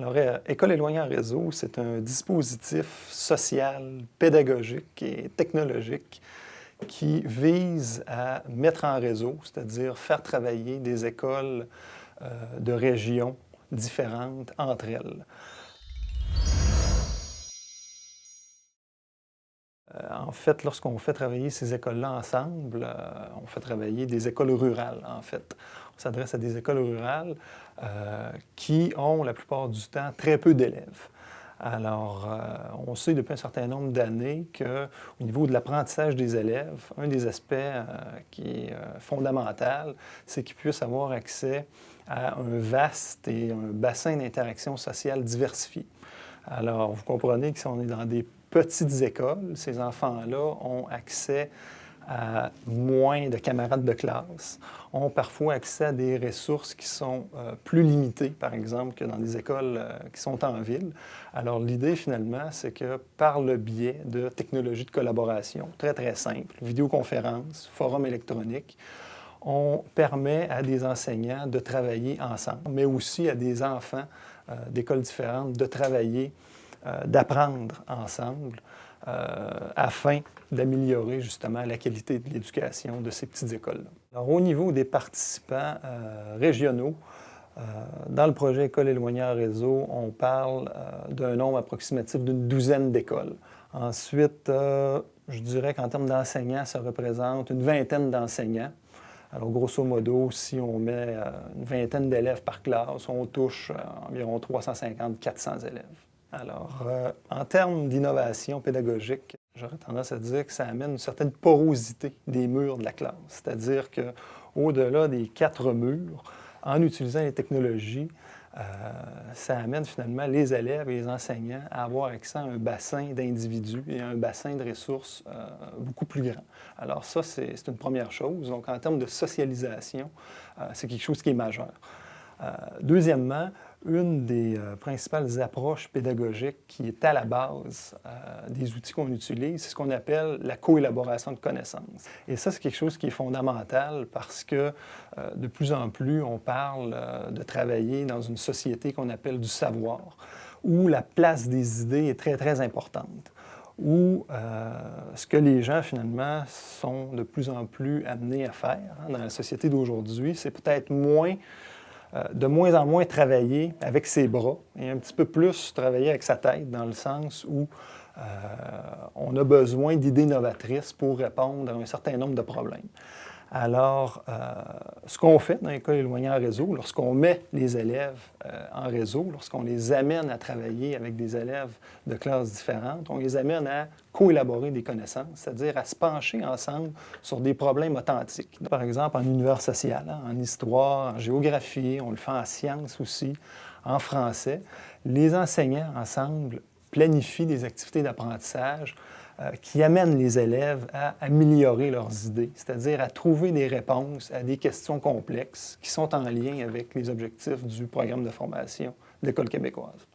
Alors, École éloignée en réseau, c'est un dispositif social, pédagogique et technologique qui vise à mettre en réseau, c'est-à-dire faire travailler des écoles de régions différentes entre elles. En fait, lorsqu'on fait travailler ces écoles-là ensemble, on fait travailler des écoles rurales, en fait. On s'adresse à des écoles rurales qui ont, la plupart du temps, très peu d'élèves. Alors, on sait depuis un certain nombre d'années qu'au niveau de l'apprentissage des élèves, un des aspects qui est fondamental, c'est qu'ils puissent avoir accès à un vaste et un bassin d'interaction sociale diversifié. Alors, vous comprenez que si on est dans des petites écoles, ces enfants-là ont accès à moins de camarades de classe, ont parfois accès à des ressources qui sont plus limitées, par exemple, que dans des écoles qui sont en ville. Alors, l'idée, finalement, c'est que par le biais de technologies de collaboration très, très simples, vidéoconférences, forums électroniques, on permet à des enseignants de travailler ensemble, mais aussi à des enfants d'écoles différentes de travailler, d'apprendre ensemble afin d'améliorer justement la qualité de l'éducation de ces petites écoles-là. Alors, au niveau des participants régionaux, dans le projet École éloignée en réseau, on parle d'un nombre approximatif d'une douzaine d'écoles. Ensuite, je dirais qu'en termes d'enseignants, ça représente une vingtaine d'enseignants. Alors, grosso modo, si on met une vingtaine d'élèves par classe, on touche environ 350-400 élèves. Alors, en termes d'innovation pédagogique, j'aurais tendance à dire que ça amène une certaine porosité des murs de la classe. C'est-à-dire qu'au-delà des 4 murs, en utilisant les technologies, ça amène finalement les élèves et les enseignants à avoir accès à un bassin d'individus et à un bassin de ressources beaucoup plus grand. Alors ça, c'est une première chose. Donc, en termes de socialisation, c'est quelque chose qui est majeur. Deuxièmement, une des principales approches pédagogiques qui est à la base des outils qu'on utilise, c'est ce qu'on appelle la coélaboration de connaissances. Et ça, c'est quelque chose qui est fondamental parce que de plus en plus, on parle de travailler dans une société qu'on appelle du savoir, où la place des idées est très, très importante, où ce que les gens, finalement, sont de plus en plus amenés à faire dans la société d'aujourd'hui, c'est peut-être de moins en moins travailler avec ses bras et un petit peu plus travailler avec sa tête, dans le sens où on a besoin d'idées novatrices pour répondre à un certain nombre de problèmes. Alors, ce qu'on fait dans l'École éloignée en réseau, lorsqu'on met les élèves en réseau, lorsqu'on les amène à travailler avec des élèves de classes différentes, on les amène à coélaborer des connaissances, c'est-à-dire à se pencher ensemble sur des problèmes authentiques. Par exemple, en univers social, en histoire, en géographie, on le fait en sciences aussi, en français. Les enseignants, ensemble, planifient des activités d'apprentissage qui amènent les élèves à améliorer leurs idées, c'est-à-dire à trouver des réponses à des questions complexes qui sont en lien avec les objectifs du programme de formation de l'École québécoise.